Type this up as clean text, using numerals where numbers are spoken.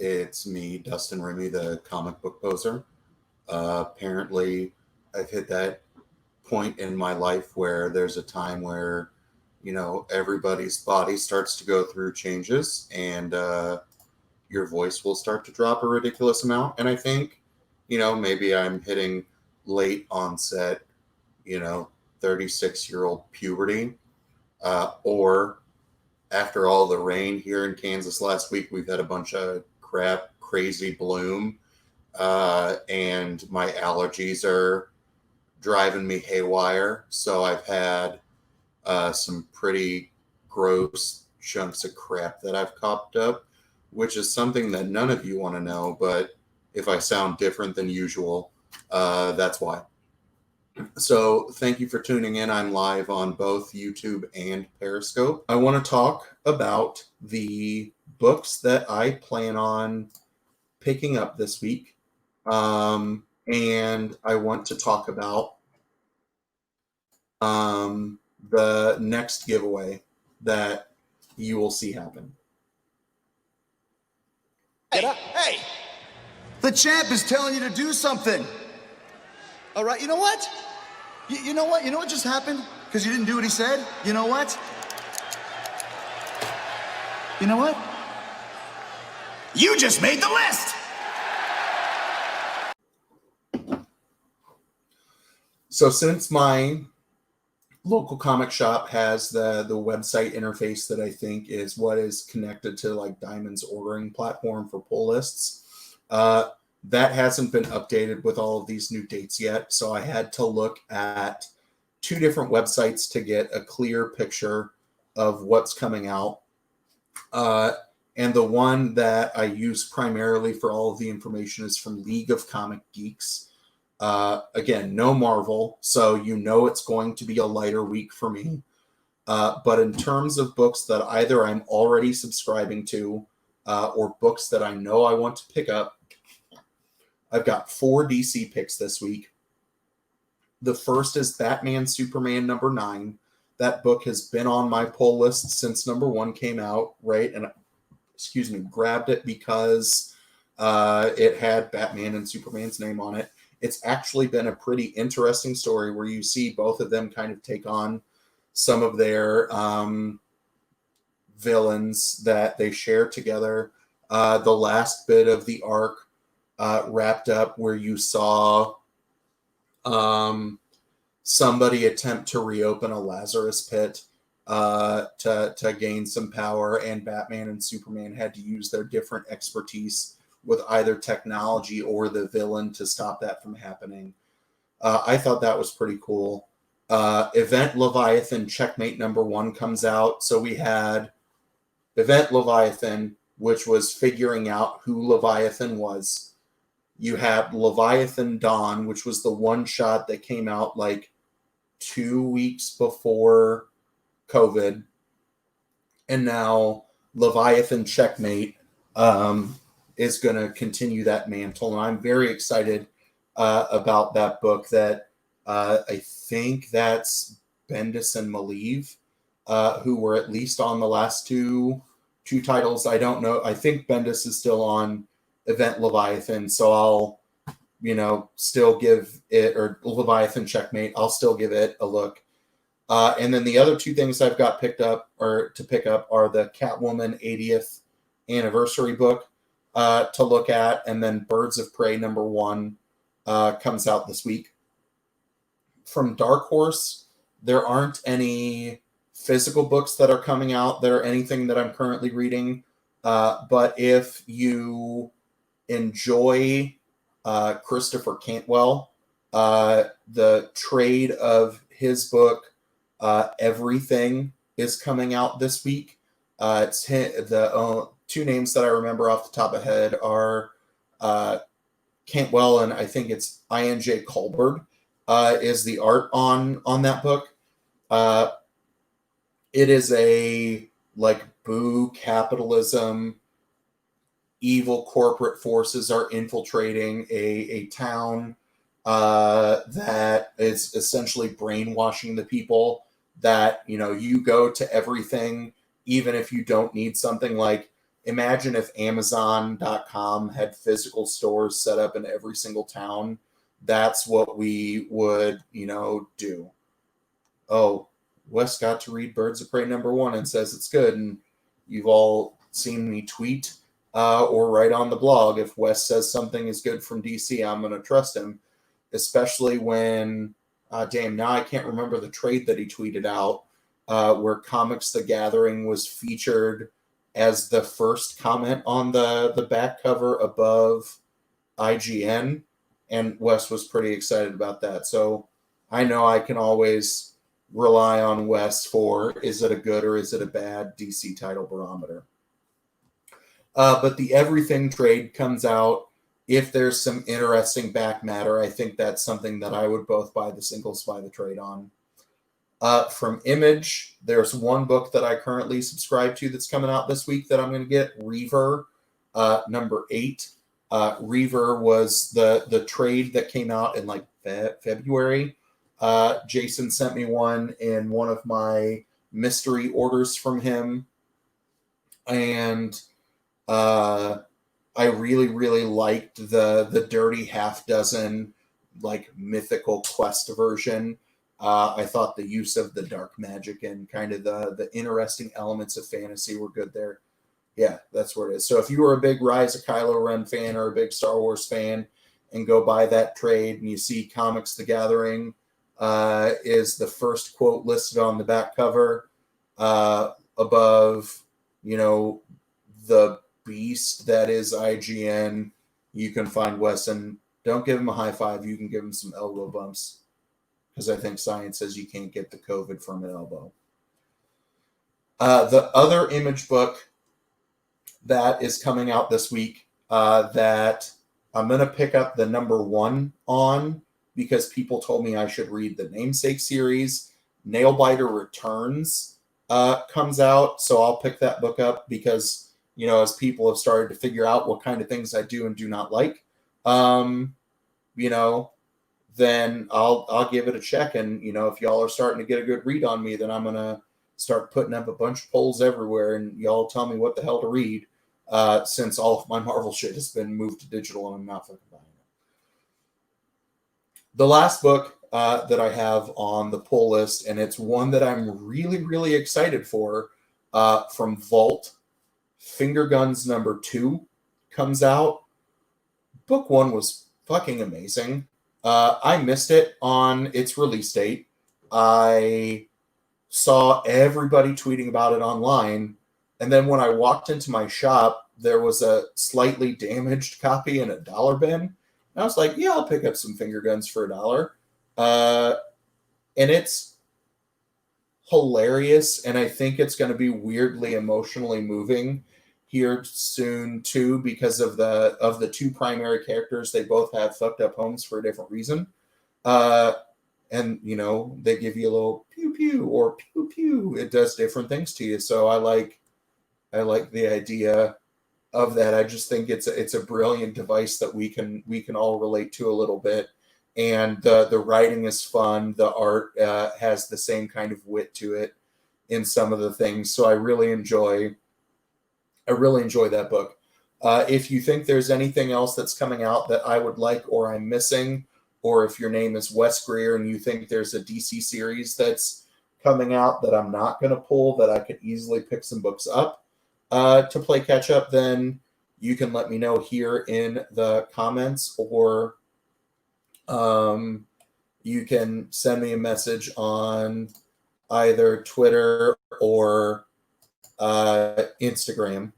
It's me, Dustin Remy, the comic book poser. Apparently, I've hit that point in my life where there's a time where, everybody's body starts to go through changes and your voice will start to drop a ridiculous amount. And I think, maybe I'm hitting late onset, you know, 36-year-old puberty, or after all the rain here in Kansas last week, we've had a bunch of crap, crazy bloom, and my allergies are driving me haywire. So I've had some pretty gross chunks of crap that I've copped up, which is something that none of you want to know. But if I sound different than usual, that's why. So thank you for tuning in. I'm live on both YouTube and Periscope. I want to talk about the books that I plan on picking up this week. And I want to talk about the next giveaway that you will see happen. Get up. Hey! The champ is telling you to do something. All right, you know what? You know what? You know what just happened? Because you didn't do what he said? You know what? You know what? You just made the list! So since my local comic shop has the website interface that I think is what is connected to like Diamond's ordering platform for pull lists, that hasn't been updated with all of these new dates yet. So I had to look at two different websites to get a clear picture of what's coming out. And the one that I use primarily for all of the information is from League of Comic Geeks. Again, no Marvel, so it's going to be a lighter week for me. But in terms of books that either I'm already subscribing to or books that I know I want to pick up, I've got 4 DC picks this week. The first is Batman Superman number 9. That book has been on my pull list since number 1 came out, right? And grabbed it because it had Batman and Superman's name on it. It's actually been a pretty interesting story where you see both of them kind of take on some of their villains that they share together. The last bit of the arc wrapped up where you saw somebody attempt to reopen a Lazarus pit to gain some power, and Batman and Superman had to use their different expertise with either technology or the villain to stop that from happening. I thought that was pretty cool. Event Leviathan Checkmate number 1 comes out. So we had Event Leviathan, which was figuring out who Leviathan was. You had Leviathan Dawn, which was the one shot that came out like 2 weeks before COVID. And now Leviathan Checkmate is going to continue that mantle. And I'm very excited about that book that I think that's Bendis and Maleev, who were at least on the last two titles. I don't know. I think Bendis is still on Event Leviathan, so I'll still give it, or Leviathan Checkmate, I'll still give it a look. And then the other 2 things I've got pick up are the Catwoman 80th anniversary book to look at, and then Birds of Prey number 1 comes out this week. From Dark Horse, there aren't any physical books that are coming out that are anything that I'm currently reading, but if you enjoy Christopher Cantwell, the trade of his book Everything is coming out this week. It's the 2 names that I remember off the top of my head are Cantwell, and I think it's I.N.J. Colbert is the art on that book. It is a boo capitalism, evil corporate forces are infiltrating a town that is essentially brainwashing the people that, you go to everything, even if you don't need something. Like imagine if Amazon.com had physical stores set up in every single town. That's what we would, do. Oh, Wes got to read Birds of Prey #1 and says it's good. And you've all seen me tweet or write on the blog. If Wes says something is good from DC, I'm going to trust him, especially when, now I can't remember the trade that he tweeted out where Comics The Gathering was featured as the first comment on the back cover above IGN. And Wes was pretty excited about that. So I know I can always rely on Wes for, is it a good or is it a bad DC title barometer? But the Everything trade comes out. If there's some interesting back matter, I think that's something that I would both buy the singles, buy the trade on. From Image, there's one book that I currently subscribe to that's coming out this week that I'm going to get, Reaver, #8. Reaver was the trade that came out in like February. Jason sent me one in one of my mystery orders from him. And I really, really liked the Dirty Half Dozen, like mythical quest version. I thought the use of the dark magic and kind of the interesting elements of fantasy were good there. Yeah, that's where it is. So if you were a big Rise of Kylo Ren fan or a big Star Wars fan and go buy that trade and you see Comics The Gathering is the first quote listed on the back cover above, the beast that is IGN, you can find Wes, and don't give him a high five. You can give him some elbow bumps because I think science says you can't get the COVID from an elbow. The other Image book that is coming out this week that I'm going to pick up the #1 on because people told me I should read the Namesake series. Nailbiter Returns comes out, so I'll pick that book up because, as people have started to figure out what kind of things I do and do not like, then I'll give it a check. And, if y'all are starting to get a good read on me, then I'm going to start putting up a bunch of polls everywhere and y'all tell me what the hell to read since all of my Marvel shit has been moved to digital and I'm not fucking buying it. The last book that I have on the pull list, and it's one that I'm really, really excited for, from Vault, Finger Guns #2 comes out. Book 1 was fucking amazing. I missed it on its release date. I saw everybody tweeting about it online, and then when I walked into my shop, there was a slightly damaged copy in a dollar bin. And I was like, yeah, I'll pick up some Finger Guns for $1. And it's hilarious, and I think it's going to be weirdly emotionally moving here soon too, because of the two primary characters. They both have fucked up homes for a different reason. And they give you a little pew pew or pew pew. It does different things to you. So I like the idea of that. I just think it's a brilliant device that we can all relate to a little bit. And the writing is fun. The art has the same kind of wit to it in some of the things. So I really enjoy that book. If you think there's anything else that's coming out that I would like or I'm missing, or if your name is Wes Greer and you think there's a DC series that's coming out that I'm not going to pull, that I could easily pick some books up to play catch up, then you can let me know here in the comments, or you can send me a message on either Twitter or Instagram.